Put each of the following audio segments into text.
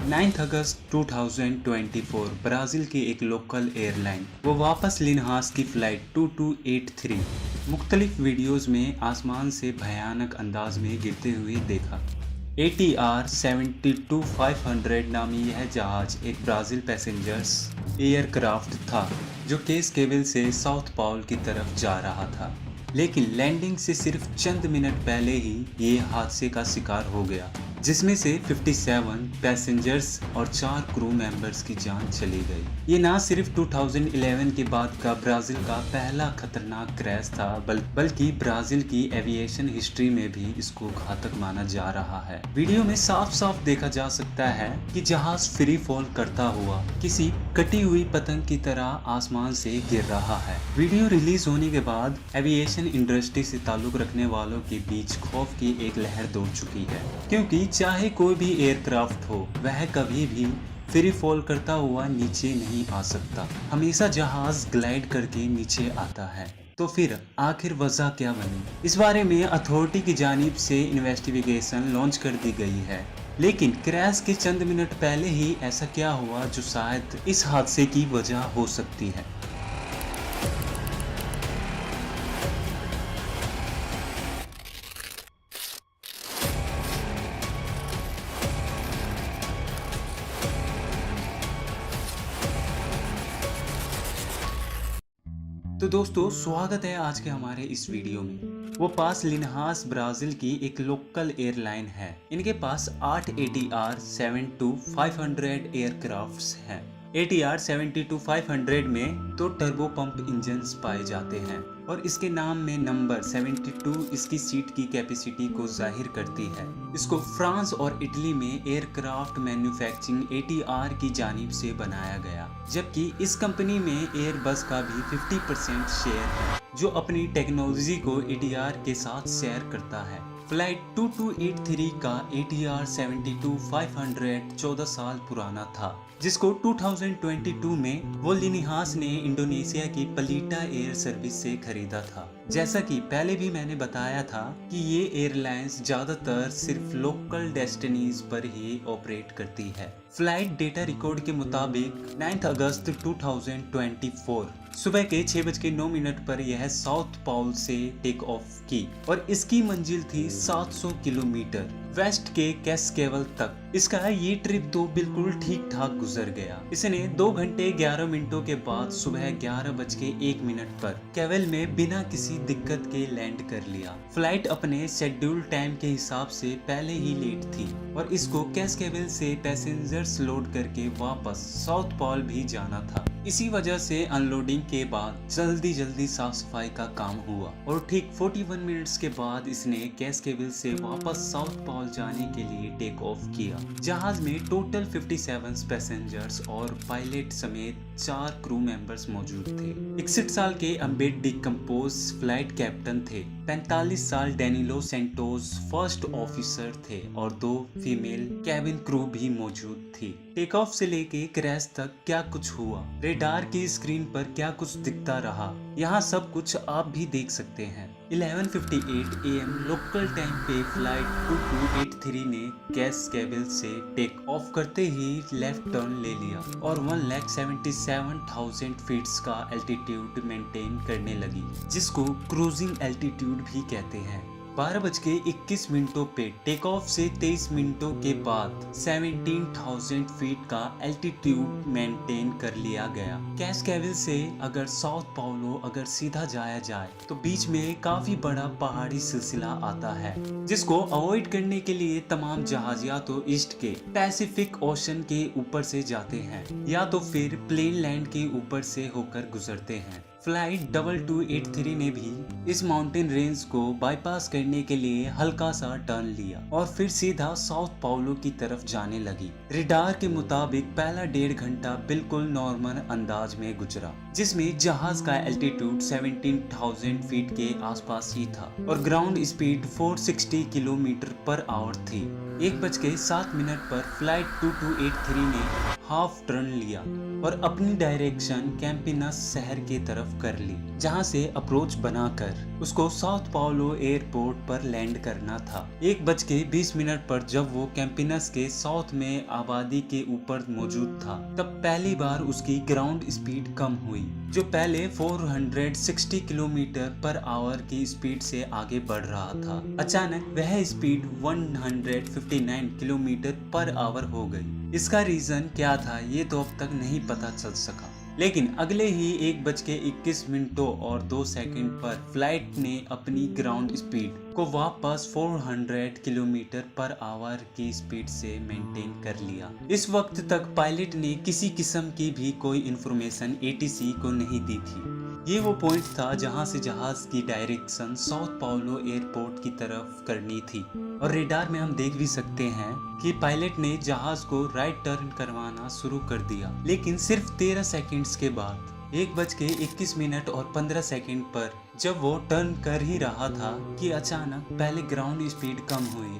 9 अगस्त 2024 Brazil की एक local airline वो वापस लिनहास की फ़्लाइट 2283 मुख्तलिफ वीडियोज़ में आसमान से भयानक अंदाज में गिरते हुए देखा। ATR 72-500 नामी यह जहाज़ एक ब्राज़ील पैसेंजर्स एयरक्राफ्ट था जो केस केबल से साउथ पोल की तरफ जा रहा था, लेकिन लैंडिंग से सिर्फ चंद मिनट पहले ही ये हादसे का शिकार हो गया, जिसमें से 57 पैसेंजर्स और 4 क्रू मेंबर्स की जान चली गई। ये ना सिर्फ 2011 के बाद का ब्राज़ील का पहला खतरनाक क्रैश था, बल्कि ब्राज़ील की एविएशन हिस्ट्री में भी इसको घातक माना जा रहा है। वीडियो में साफ साफ देखा जा सकता है कि जहाज फ्री फॉल करता हुआ किसी कटी हुई पतंग की तरह आसमान से गिर रहा है। वीडियो रिलीज होने के बाद एविएशन इंडस्ट्री से ताल्लुक रखने वालों के बीच खौफ की एक लहर दौड़ चुकी है, क्योंकि चाहे कोई भी एयरक्राफ्ट हो, वह कभी भी फ्री फॉल करता हुआ नीचे नहीं आ सकता। हमेशा जहाज ग्लाइड करके नीचे आता है। तो फिर आखिर वजह क्या बनी? इस बारे में अथॉरिटी की जानिब से इन्वेस्टिगेशन लॉन्च कर दी गई है, लेकिन क्रैश के चंद मिनट पहले ही ऐसा क्या हुआ जो शायद इस हादसे की वजह हो सकती है। तो दोस्तों, स्वागत है आज के हमारे इस वीडियो में। वो पास लिनहास ब्राज़ील की एक लोकल एयरलाइन है। इनके पास 8 ATR 72-500 एयरक्राफ्ट्स हैं। ATR 72-500 में तो टर्बो पंप इंजन्स पाए जाते हैं और इसके नाम में नंबर 72 इसकी सीट की कैपेसिटी को जाहिर करती है। इसको फ्रांस और इटली में एयरक्राफ्ट मैन्युफैक्चरिंग ATR की जानिब से बनाया गया, जबकि इस कंपनी में एयरबस का भी 50% शेयर है, जो अपनी टेक्नोलॉजी को ATR के साथ शेयर करता है। फ्लाइट 2283 का ATR 72-500 14 साल पुराना था, जिसको 2022 में वो लिनहास ने इंडोनेशिया की पलीटा एयर सर्विस से खरीदा था। जैसा कि पहले भी मैंने बताया था कि ये एयरलाइंस ज्यादातर सिर्फ लोकल डेस्टिनीज पर ही ऑपरेट करती है। फ्लाइट डेटा रिकॉर्ड के मुताबिक 9 अगस्त 2024 सुबह के 6:09 पर यह साउथ पोल से टेक ऑफ की और इसकी मंजिल थी 700 किलोमीटर वेस्ट के कैस्केवल तक। इसका ये ट्रिप तो बिल्कुल ठीक ठाक गुजर गया। इसने 2 घंटे 11 मिनटों के बाद सुबह 11:01 पर केवल में बिना किसी दिक्कत के लैंड कर लिया। फ्लाइट अपने शेड्यूल टाइम के हिसाब से पहले ही लेट थी और इसको कैस्केवल से पैसेंजर्स लोड करके वापस साउथ पोल भी जाना था। इसी वजह से अनलोडिंग के बाद जल्दी साफ सफाई का काम हुआ और ठीक 41 मिनट्स के बाद इसने कैस्केवल से वापस साउथ पोल जाने के लिए टेक ऑफ किया। जहाज में टोटल 57 पैसेंजर्स और पायलट समेत 4 क्रू मेंबर्स मौजूद थे। 61 साल के अम्बेड डिकम्पोज फ्लाइट कैप्टन थे। 45 साल डेनिलो सेंटोस फर्स्ट ऑफिसर थे और 2 फीमेल कैबिन क्रू भी मौजूद थी। टेक ऑफ से लेके क्रैश तक क्या कुछ हुआ, रेडार की स्क्रीन पर क्या कुछ दिखता रहा, यहाँ सब कुछ आप भी देख सकते हैं। 11:58 AM लोकल टाइम पे फ्लाइट 2283 ने कैस्केवल से टेक ऑफ करते ही लेफ्ट टर्न ले लिया और 1,77,000 फीट्स का एल्टीट्यूड मेंटेन करने लगी, जिसको क्रूजिंग एल्टीट्यूड भी कहते हैं। 12:21 पे टेक ऑफ से 23 मिनटों के बाद 17,000 फीट का एल्टीट्यूड मेंटेन कर लिया गया। कैस्केवल से अगर साउथ पोलो अगर सीधा जाया जाए तो बीच में काफी बड़ा पहाड़ी सिलसिला आता है, जिसको अवॉइड करने के लिए तमाम जहाज या तो ईस्ट के पैसिफिक ओशन के ऊपर से जाते हैं या तो फिर प्लेन लैंड के ऊपर से होकर गुजरते हैं। फ्लाइट 2283 ने भी इस माउंटेन रेंज को बाईपास करने के लिए हल्का सा टर्न लिया और फिर सीधा साउथ पोलो की तरफ जाने लगी। रेडार के मुताबिक पहला 1.5 घंटा बिल्कुल नॉर्मल अंदाज में गुजरा, जिसमें जहाज का एल्टीट्यूड 17,000 फीट के आसपास ही था और ground speed 460 kilometre per hour थी। 1:07 पर फ्लाइट 2283 ने हाफ टर्न लिया और अपनी डायरेक्शन कैंपिनस शहर के तरफ कर ली, जहां से अप्रोच बनाकर उसको साउथ पाउलो एयरपोर्ट पर लैंड करना था। 1:20 पर जब वो कैंपिनस के साउथ में आबादी के ऊपर मौजूद था, तब पहली बार उसकी ग्राउंड स्पीड कम हुई, जो पहले 460 किलोमीटर पर आवर की स्पीड से आगे बढ़ रहा था। अचानक वह स्पीड 159 किलोमीटर पर आवर हो गई। इसका रीजन क्या था ये तो अब तक नहीं पता चल सका, लेकिन अगले ही 1:21 और 2 सेकंड पर फ्लाइट ने अपनी ग्राउंड स्पीड को वापस 400 किलोमीटर पर आवर की स्पीड से मेंटेन कर लिया। इस वक्त तक पायलट ने किसी किस्म की भी कोई इंफॉर्मेशन एटीसी को नहीं दी थी। ये वो पॉइंट था जहां से जहाज की डायरेक्शन साउथ पाउलो एयरपोर्ट की तरफ करनी थी, और रेडार में हम देख भी सकते हैं कि पायलट ने जहाज को राइट टर्न करवाना शुरू कर दिया, लेकिन सिर्फ 13 सेकंड्स के बाद 1:21 और 15 सेकंड पर जब वो टर्न कर ही रहा था कि अचानक पहले ग्राउंड स्पीड कम हुई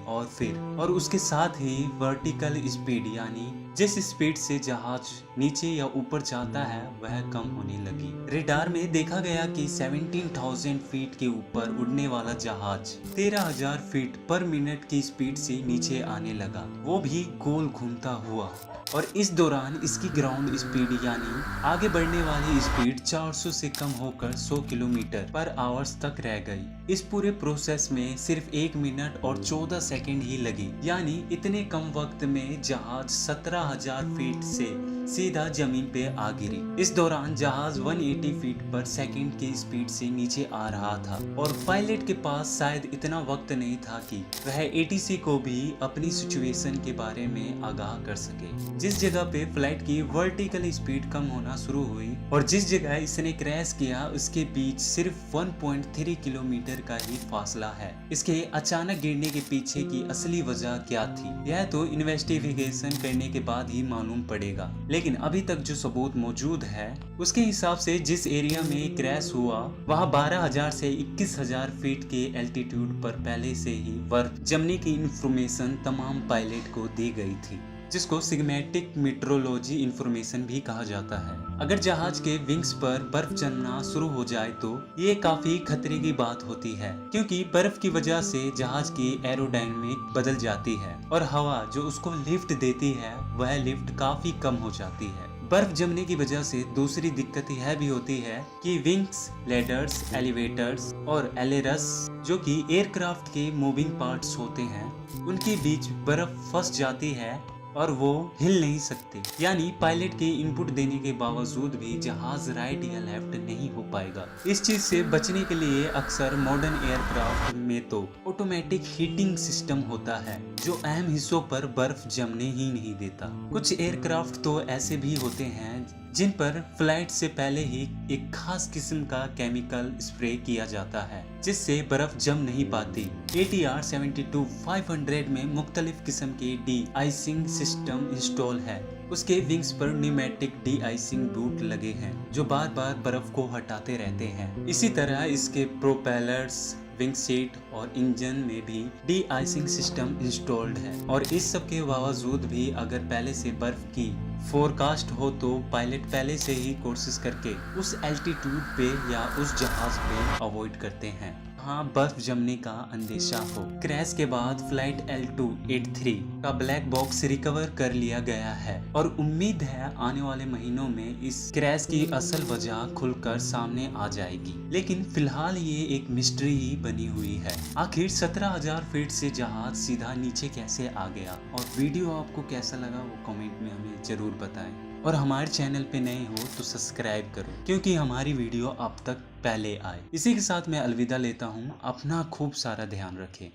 और उसके साथ ही वर्टिकल स्पीड, यानी जिस स्पीड से जहाज नीचे या ऊपर जाता है वह कम होने लगी। रेडार में देखा गया कि 17,000 फीट के ऊपर उड़ने वाला जहाज 13,000 फीट पर मिनट की स्पीड से नीचे आने लगा, वो भी गोल घूमता हुआ। और इस दौरान इसकी ग्राउंड स्पीड यानी आगे बढ़ने वाली स्पीड 400 से कम होकर 100 किलोमीटर पर आवर्स तक रह गई। इस पूरे प्रोसेस में सिर्फ 1 मिनट और 14 सेकंड ही लगी, यानी इतने कम वक्त में जहाज 17,000 फीट से सीधा जमीन पे आ गिरी। इस दौरान जहाज 180 फीट पर सेकंड की स्पीड से नीचे आ रहा था और पायलट के पास शायद इतना वक्त नहीं था कि वह एटीसी को भी अपनी सिचुएशन के बारे में आगाह कर सके। जिस जगह पे फ्लाइट की वर्टिकल स्पीड कम होना शुरू हुई और जिस जगह इसने क्रैश किया उसके बीच सिर्फ 1.3 किलोमीटर का ही फासला है। इसके अचानक गिरने के पीछे की असली वजह क्या थी, यह तो इन्वेस्टिगेशन करने के बाद ही मालूम पड़ेगा, लेकिन अभी तक जो सबूत मौजूद है उसके हिसाब से जिस एरिया में क्रैश हुआ वहाँ 12,000 से 21,000 फीट के एल्टीट्यूड पर पहले से ही बर्फ जमने की इंफॉर्मेशन तमाम पायलट को दी गई थी, जिसको सिग्मेटिक मेट्रोलॉजी इंफॉर्मेशन भी कहा जाता है। अगर जहाज के विंग्स पर बर्फ जमना शुरू हो जाए तो ये काफी खतरे की बात होती है, क्योंकि बर्फ की वजह से जहाज की एरोडायनेमिक बदल जाती है और हवा जो उसको लिफ्ट देती है वह लिफ्ट काफी कम हो जाती है। बर्फ जमने की वजह से दूसरी दिक्कत यह भी होती है कि विंग्स, लेडर्स, एलिवेटर्स और एलेरस जो कि एयरक्राफ्ट के मूविंग पार्ट्स होते हैं उनके बीच बर्फ फंस जाती है और वो हिल नहीं सकते, यानी पायलट के इनपुट देने के बावजूद भी जहाज राइट या लेफ्ट नहीं हो पाएगा। इस चीज से बचने के लिए अक्सर मॉडर्न एयरक्राफ्ट में तो ऑटोमेटिक हीटिंग सिस्टम होता है जो अहम हिस्सों पर बर्फ जमने ही नहीं देता। कुछ एयरक्राफ्ट तो ऐसे भी होते हैं जिन पर फ्लाइट से पहले ही एक खास किस्म का केमिकल स्प्रे किया जाता है जिससे बर्फ जम नहीं पाती। ATR 72-500 में मुख्तलिफ किस्म के डी आइसिंग सिस्टम इंस्टॉल है। उसके विंग्स पर न्यूमेटिक डी आइसिंग बूट लगे हैं जो बार बार बर्फ को हटाते रहते हैं। इसी तरह इसके प्रोपेलर्स, विंग सीट और इंजन में भी डी आइसिंग सिस्टम इंस्टॉल्ड है। और इस सब के बावजूद भी अगर पहले से बर्फ की फोरकास्ट हो तो पायलट पहले से ही कोशिश करके उस एल्टीट्यूड पे या उस जहाज पे अवॉइड करते हैं हाँ बर्फ जमने का अंदेशा हो। क्रैश के बाद फ्लाइट L283 का ब्लैक बॉक्स रिकवर कर लिया गया है और उम्मीद है आने वाले महीनों में इस क्रैश की असल वजह खुलकर सामने आ जाएगी, लेकिन फिलहाल ये एक मिस्ट्री ही बनी हुई है। आखिर 17,000 फीट से जहाज सीधा नीचे कैसे आ गया। और वीडियो आपको कैसा लगा वो कमेंट में हमें जरूर बताएं और हमारे चैनल पे नए हो तो सब्सक्राइब करो क्योंकि हमारी वीडियो आप तक पहले आए। इसी के साथ मैं अलविदा लेता हूँ। अपना खूब सारा ध्यान रखें।